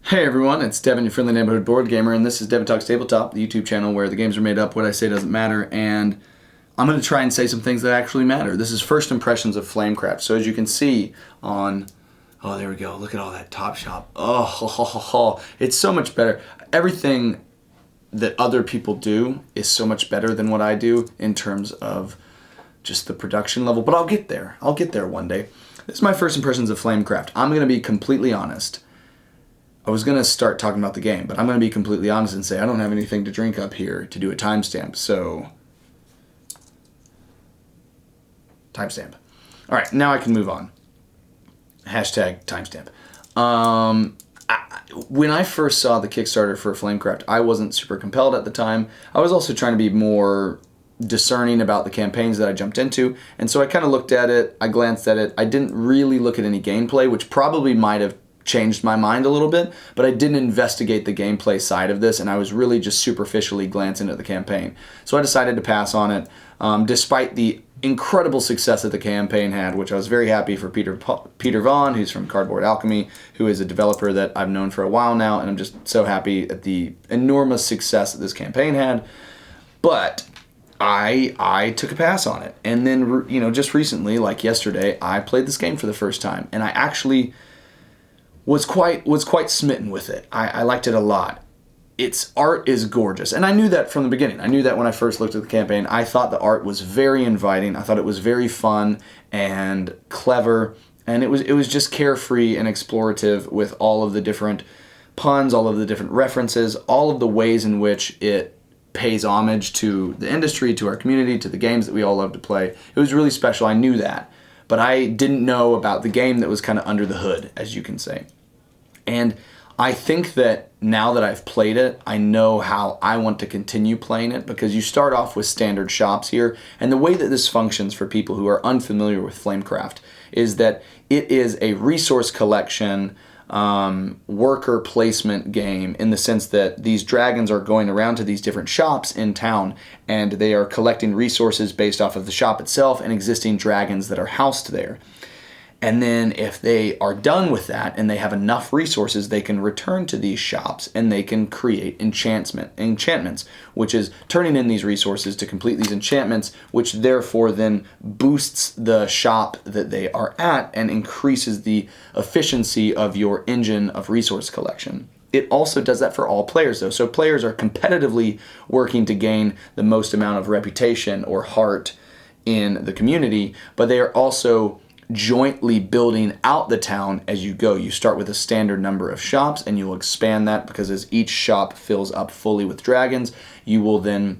Hey everyone, it's Devin, your friendly neighborhood board gamer, and this is Devin Talks Tabletop, the YouTube channel where the games are made up, what I say doesn't matter, and I'm going to try and say some things that actually matter. This is first impressions of Flamecraft. So as you can see on, oh there we go, look at all that top shop. Oh, it's so much better. Everything that other people do is so much better than what I do in terms of just the production level, but I'll get there. I'll get there one day. This is my first impressions of Flamecraft. I'm going to be completely honest. I was going to start talking about the game, but I'm going to be completely honest and say I don't have anything to drink up here to do a timestamp, so timestamp. All right, now I can move on. Hashtag timestamp. When I first saw the Kickstarter for Flamecraft, I wasn't super compelled at the time. I was also trying to be more discerning about the campaigns that I jumped into, and so I kind of looked at it, I glanced at it. I didn't really look at any gameplay, which probably might have changed my mind a little bit, but I didn't investigate the gameplay side of this, and I was really just superficially glancing at the campaign. So I decided to pass on it, despite the incredible success that the campaign had, which I was very happy for Peter Vaughn, who's from Cardboard Alchemy, who is a developer that I've known for a while now, and I'm just so happy at the enormous success that this campaign had. But I took a pass on it, and then just recently, like yesterday, I played this game for the first time, and I actually was quite smitten with it. I liked it a lot. Its art is gorgeous, and I knew that from the beginning. I knew that when I first looked at the campaign. I thought the art was very inviting. I thought it was very fun and clever, and it was just carefree and explorative with all of the different puns, all of the different references, all of the ways in which it pays homage to the industry, to our community, to the games that we all love to play. It was really special. I knew that, but I didn't know about the game that was kind of under the hood, as you can say. And I think that now that I've played it, I know how I want to continue playing it, because you start off with standard shops here, and the way that this functions for people who are unfamiliar with Flamecraft is that it is a resource collection worker placement game, in the sense that these dragons are going around to these different shops in town, and they are collecting resources based off of the shop itself and existing dragons that are housed there. And then if they are done with that and they have enough resources, they can return to these shops and they can create enchantments, which is turning in these resources to complete these enchantments, which therefore then boosts the shop that they are at and increases the efficiency of your engine of resource collection. It also does that for all players, though. So players are competitively working to gain the most amount of reputation or heart in the community, but they are also jointly building out the town as you go. You start with a standard number of shops, and you'll expand that, because as each shop fills up fully with dragons, you will then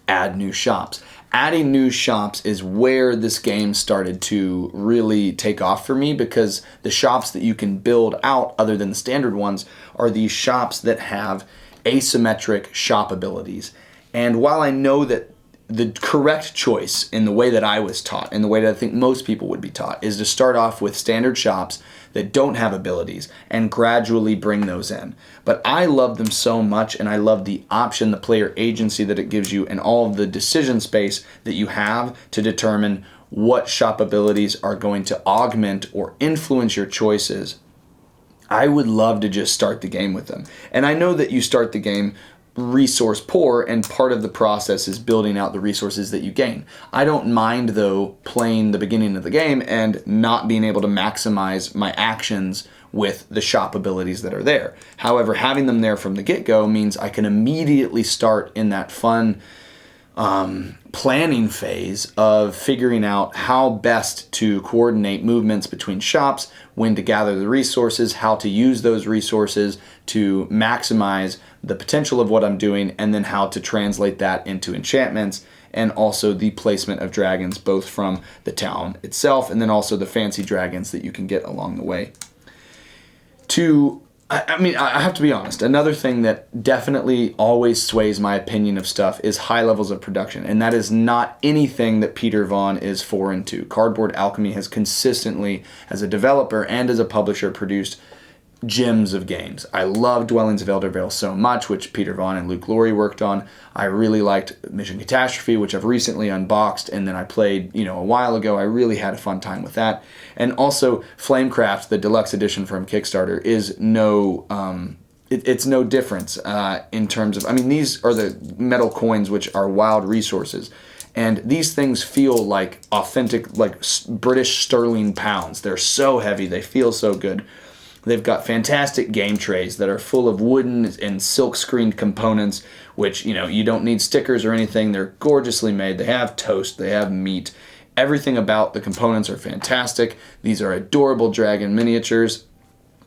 add new shops. Adding new shops is where this game started to really take off for me, because the shops that you can build out, other than the standard ones, are these shops that have asymmetric shop abilities. And while I know that the correct choice, in the way that I was taught, in the way that I think most people would be taught, is to start off with standard shops that don't have abilities and gradually bring those in. But I love them so much, and I love the option, the player agency that it gives you, and all of the decision space that you have to determine what shop abilities are going to augment or influence your choices. I would love to just start the game with them. And I know that you start the game resource poor, and part of the process is building out the resources that you gain. I don't mind, though, playing the beginning of the game and not being able to maximize my actions with the shop abilities that are there. However, having them there from the get-go means I can immediately start in that fun planning phase of figuring out how best to coordinate movements between shops, when to gather the resources, how to use those resources to maximize the potential of what I'm doing, and then how to translate that into enchantments, and also the placement of dragons, both from the town itself and then also the fancy dragons that you can get along the way. I have to be honest, another thing that definitely always sways my opinion of stuff is high levels of production, and that is not anything that Peter Vaughn is foreign to. Cardboard Alchemy has consistently, as a developer and as a publisher, produced gems of games. I love Dwellings of Eldervale so much, which Peter Vaughn and Luke Laurie worked on. I really liked Mission Catastrophe, which I've recently unboxed, and then I played, a while ago. I really had a fun time with that. And also Flamecraft, the deluxe edition from Kickstarter, is no it's no difference in terms of, I mean, these are the metal coins, which are wild resources. And these things feel like authentic, like British sterling pounds. They're so heavy. They feel so good. They've got fantastic game trays that are full of wooden and silk screened components, which, you know, you don't need stickers or anything. They're gorgeously made. They have toast. They have meat. Everything about the components are fantastic. These are adorable dragon miniatures.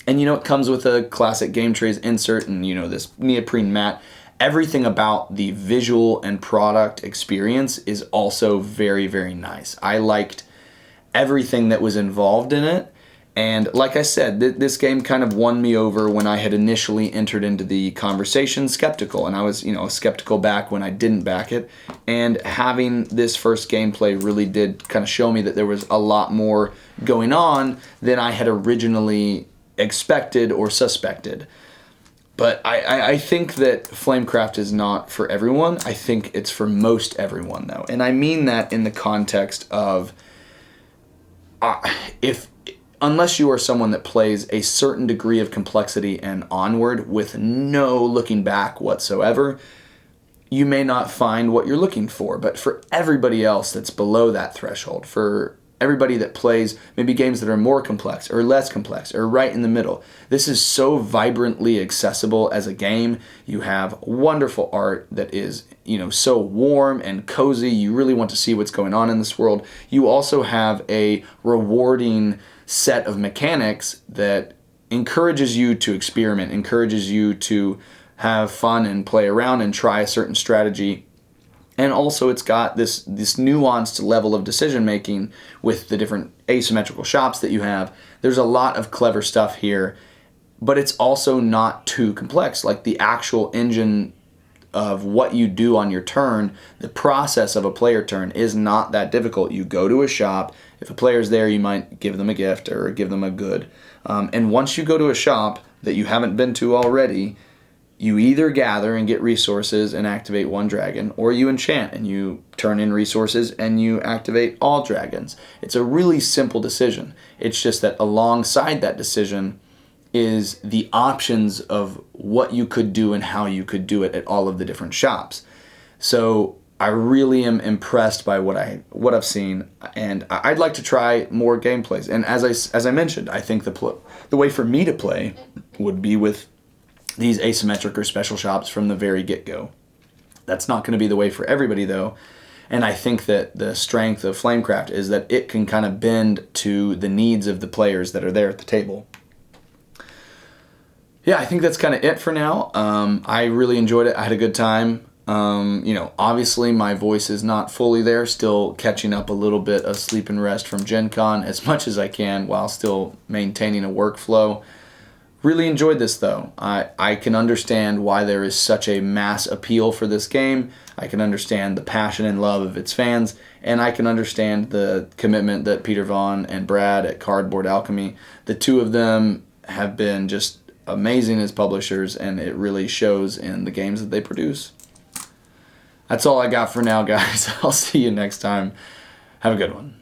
And, you know, it comes with a classic game trays insert and, you know, this neoprene mat. Everything about the visual and product experience is also very, very nice. I liked everything that was involved in it. And like I said, this game kind of won me over when I had initially entered into the conversation skeptical. And I was, you know, skeptical back when I didn't back it. And having this first gameplay really did kind of show me that there was a lot more going on than I had originally expected or suspected. But I think that Flamecraft is not for everyone. I think it's for most everyone, though. And I mean that in the context of unless you are someone that plays a certain degree of complexity and onward with no looking back whatsoever, you may not find what you're looking for. But for everybody else that's below that threshold, for everybody that plays maybe games that are more complex or less complex or right in the middle, this is so vibrantly accessible as a game. You have wonderful art that is, you know, so warm and cozy. You really want to see what's going on in this world. You also have a rewarding set of mechanics that encourages you to experiment, encourages you to have fun and play around and try a certain strategy. And also it's got this nuanced level of decision making with the different asymmetrical shops that you have. There's a lot of clever stuff here, but it's also not too complex. Like the actual engine of what you do on your turn, the process of a player turn is not that difficult. You go to a shop. If a player's there, you might give them a gift or give them a good. And once you go to a shop that you haven't been to already, you either gather and get resources and activate one dragon, or you enchant and you turn in resources and you activate all dragons. It's a really simple decision. It's just that alongside that decision is the options of what you could do and how you could do it at all of the different shops. So I really am impressed by what I've seen, and I'd like to try more gameplays. And as I mentioned, I think the way for me to play would be with these asymmetric or special shops from the very get-go. That's not going to be the way for everybody, though. And I think that the strength of Flamecraft is that it can kind of bend to the needs of the players that are there at the table. Yeah, I think that's kind of it for now. I really enjoyed it. I had a good time. You know, obviously my voice is not fully there, still catching up a little bit of sleep and rest from Gen Con as much as I can while still maintaining a workflow. Really enjoyed this, though. I can understand why there is such a mass appeal for this game. I can understand the passion and love of its fans, and I can understand the commitment that Peter Vaughn and Brad at Cardboard Alchemy, the two of them have been just amazing as publishers, and it really shows in the games that they produce. That's all I got for now, guys. I'll see you next time. Have a good one.